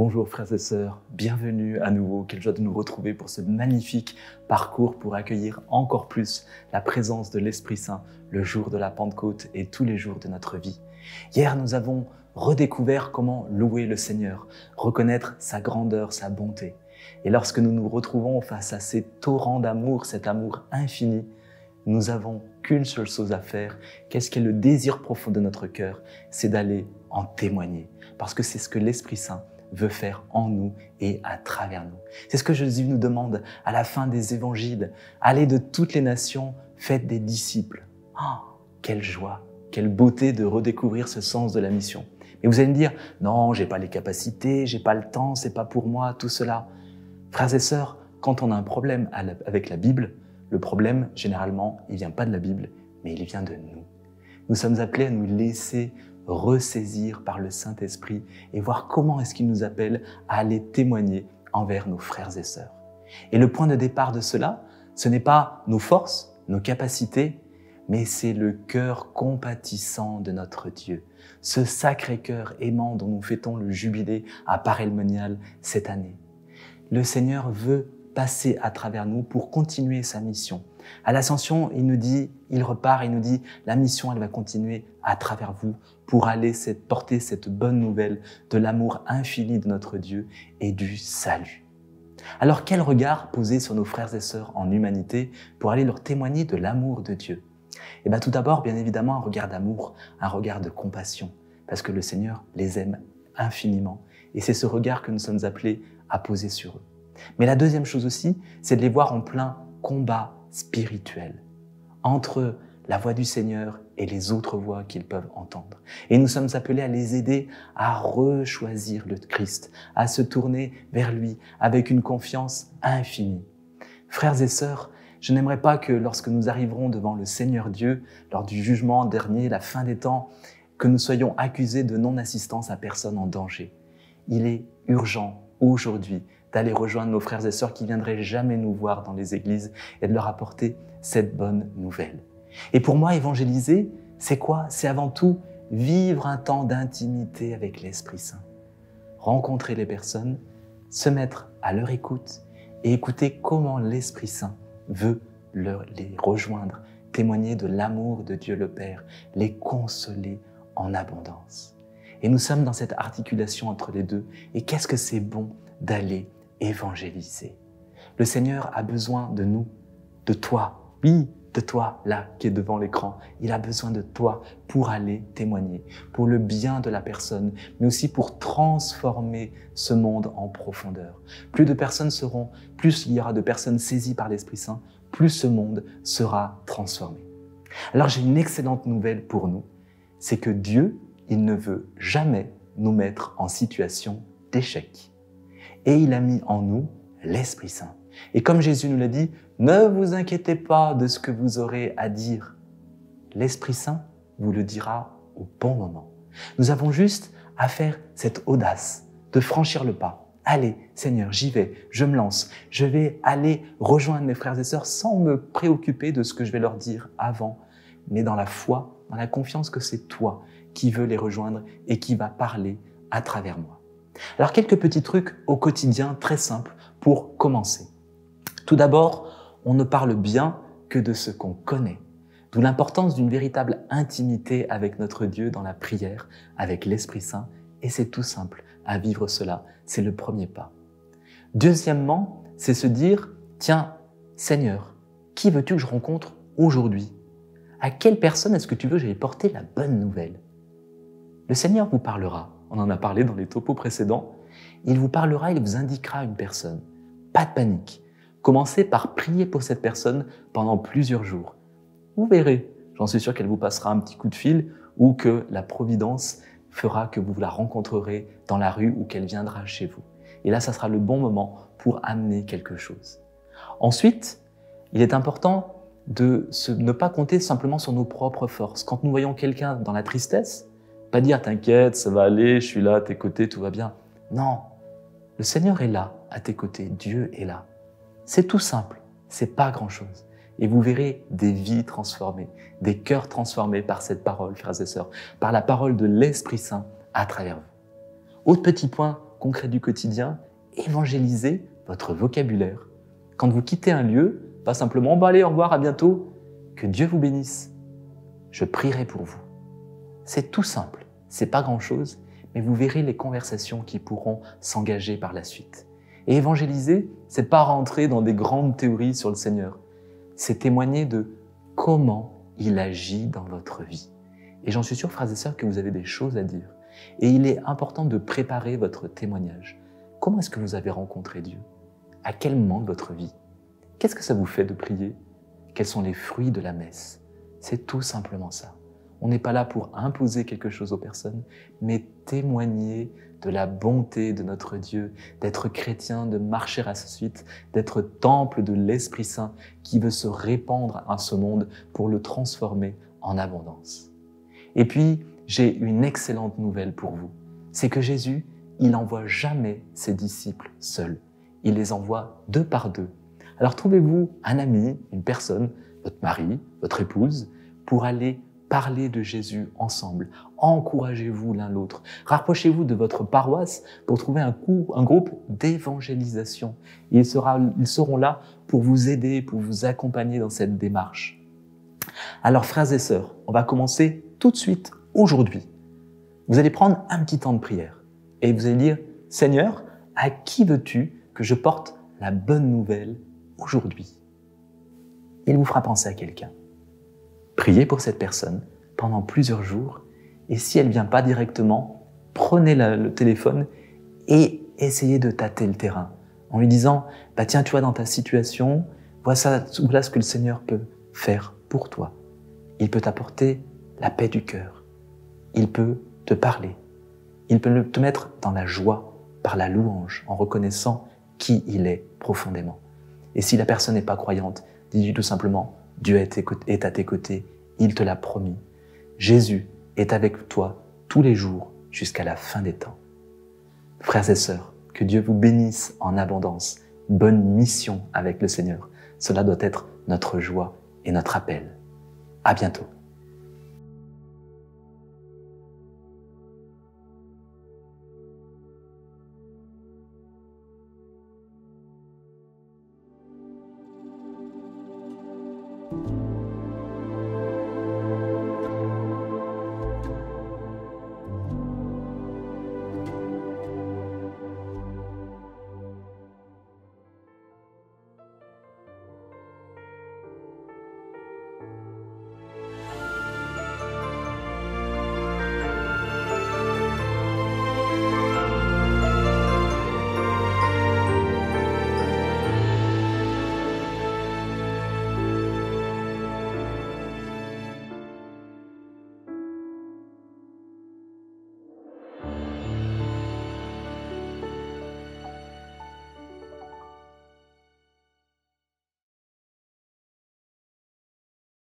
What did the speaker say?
Bonjour frères et sœurs, bienvenue à nouveau, quelle joie de nous retrouver pour ce magnifique parcours pour accueillir encore plus la présence de l'Esprit Saint le jour de la Pentecôte et tous les jours de notre vie. Hier, nous avons redécouvert comment louer le Seigneur, reconnaître sa grandeur, sa bonté. Et lorsque nous nous retrouvons face à ces torrents d'amour, cet amour infini, nous avons qu'une seule chose à faire. Qu'est-ce qui est le désir profond de notre cœur? C'est d'aller en témoigner, parce que c'est ce que l'Esprit Saint veut faire en nous et à travers nous. C'est ce que Jésus nous demande à la fin des évangiles. Allez de toutes les nations, faites des disciples. Oh, quelle joie, quelle beauté de redécouvrir ce sens de la mission. Mais vous allez me dire, non, j'ai pas les capacités, j'ai pas le temps, c'est pas pour moi, tout cela. Frères et sœurs, quand on a un problème avec la Bible, le problème, généralement, il vient pas de la Bible, mais il vient de nous. Nous sommes appelés à nous laisser ressaisir par le Saint-Esprit et voir comment est-ce qu'il nous appelle à aller témoigner envers nos frères et sœurs. Et le point de départ de cela, ce n'est pas nos forces, nos capacités, mais c'est le cœur compatissant de notre Dieu. Ce sacré cœur aimant dont nous fêtons le jubilé à Paray-le-Monial cette année. Le Seigneur veut passer à travers nous pour continuer sa mission. À l'Ascension, il repart et il nous dit, la mission, elle va continuer à travers vous pour aller porter cette bonne nouvelle de l'amour infini de notre Dieu et du salut. Alors, quel regard poser sur nos frères et sœurs en humanité pour aller leur témoigner de l'amour de Dieu? Eh bien, tout d'abord, bien évidemment, un regard d'amour, un regard de compassion, parce que le Seigneur les aime infiniment. Et c'est ce regard que nous sommes appelés à poser sur eux. Mais la deuxième chose aussi, c'est de les voir en plein combat spirituel entre la voix du Seigneur et les autres voix qu'ils peuvent entendre. Et nous sommes appelés à les aider à rechoisir le Christ, à se tourner vers lui avec une confiance infinie. Frères et sœurs, je n'aimerais pas que lorsque nous arriverons devant le Seigneur Dieu, lors du jugement dernier, la fin des temps, que nous soyons accusés de non-assistance à personne en danger. Il est urgent aujourd'hui d'aller rejoindre nos frères et sœurs qui viendraient jamais nous voir dans les églises et de leur apporter cette bonne nouvelle. Et pour moi, évangéliser, c'est quoi? C'est avant tout vivre un temps d'intimité avec l'Esprit Saint. Rencontrer les personnes, se mettre à leur écoute et écouter comment l'Esprit Saint veut les rejoindre, témoigner de l'amour de Dieu le Père, les consoler en abondance. Et nous sommes dans cette articulation entre les deux. Et qu'est-ce que c'est bon d'aller évangéliser. Le Seigneur a besoin de nous, de toi, oui, de toi là qui est devant l'écran. Il a besoin de toi pour aller témoigner, pour le bien de la personne, mais aussi pour transformer ce monde en profondeur. Plus il y aura de personnes saisies par l'Esprit Saint, plus ce monde sera transformé. Alors j'ai une excellente nouvelle pour nous, c'est que Dieu, il ne veut jamais nous mettre en situation d'échec. Et il a mis en nous l'Esprit Saint. Et comme Jésus nous l'a dit, ne vous inquiétez pas de ce que vous aurez à dire. L'Esprit Saint vous le dira au bon moment. Nous avons juste à faire cette audace de franchir le pas. Allez, Seigneur, j'y vais, je me lance. Je vais aller rejoindre mes frères et sœurs sans me préoccuper de ce que je vais leur dire avant, mais dans la foi, dans la confiance que c'est toi qui veux les rejoindre et qui va parler à travers moi. Alors, quelques petits trucs au quotidien très simples pour commencer. Tout d'abord, on ne parle bien que de ce qu'on connaît. D'où l'importance d'une véritable intimité avec notre Dieu dans la prière, avec l'Esprit Saint. Et c'est tout simple à vivre cela. C'est le premier pas. Deuxièmement, c'est se dire, tiens, Seigneur, qui veux-tu que je rencontre aujourd'hui? À quelle personne est-ce que tu veux que j'aille porter la bonne nouvelle? Le Seigneur vous parlera. On en a parlé dans les topos précédents. Il vous parlera, il vous indiquera une personne. Pas de panique. Commencez par prier pour cette personne pendant plusieurs jours. Vous verrez, j'en suis sûr qu'elle vous passera un petit coup de fil ou que la providence fera que vous la rencontrerez dans la rue ou qu'elle viendra chez vous. Et là, ça sera le bon moment pour amener quelque chose. Ensuite, il est important de ne pas compter simplement sur nos propres forces. Quand nous voyons quelqu'un dans la tristesse, pas dire « t'inquiète, ça va aller, je suis là à tes côtés, tout va bien ». Non, le Seigneur est là à tes côtés, Dieu est là. C'est tout simple, c'est pas grand-chose. Et vous verrez des vies transformées, des cœurs transformés par cette parole, frères et sœurs, par la parole de l'Esprit Saint à travers vous. Autre petit point concrets du quotidien, évangélisez votre vocabulaire. Quand vous quittez un lieu, pas simplement « allez, au revoir, à bientôt », que Dieu vous bénisse. Je prierai pour vous. C'est tout simple, c'est pas grand-chose, mais vous verrez les conversations qui pourront s'engager par la suite. Et évangéliser, c'est pas rentrer dans des grandes théories sur le Seigneur, c'est témoigner de comment il agit dans votre vie. Et j'en suis sûr, frères et sœurs, que vous avez des choses à dire. Et il est important de préparer votre témoignage. Comment est-ce que vous avez rencontré Dieu? À quel moment de votre vie? Qu'est-ce que ça vous fait de prier? Quels sont les fruits de la messe? C'est tout simplement ça. On n'est pas là pour imposer quelque chose aux personnes, mais témoigner de la bonté de notre Dieu, d'être chrétien, de marcher à sa suite, d'être temple de l'Esprit Saint qui veut se répandre à ce monde pour le transformer en abondance. Et puis, j'ai une excellente nouvelle pour vous. C'est que Jésus, il n'envoie jamais ses disciples seuls. Il les envoie deux par deux. Alors trouvez-vous un ami, une personne, votre mari, votre épouse, pour aller parler de Jésus ensemble. Encouragez-vous l'un l'autre. Rapprochez-vous de votre paroisse pour trouver un groupe d'évangélisation. Ils seront là pour vous aider, pour vous accompagner dans cette démarche. Alors frères et sœurs, on va commencer tout de suite aujourd'hui. Vous allez prendre un petit temps de prière et vous allez dire « Seigneur, à qui veux-tu que je porte la bonne nouvelle aujourd'hui ?» Il vous fera penser à quelqu'un. Priez pour cette personne pendant plusieurs jours et si elle ne vient pas directement, prenez le téléphone et essayez de tâter le terrain en lui disant « Tiens, tu vois, dans ta situation, voilà ce que le Seigneur peut faire pour toi. Il peut t'apporter la paix du cœur. Il peut te parler. Il peut te mettre dans la joie par la louange en reconnaissant qui il est profondément. Et si la personne n'est pas croyante, dis-lui tout simplement « Dieu est à tes côtés, il te l'a promis. Jésus est avec toi tous les jours jusqu'à la fin des temps. » Frères et sœurs, que Dieu vous bénisse en abondance. Bonne mission avec le Seigneur. Cela doit être notre joie et notre appel. À bientôt.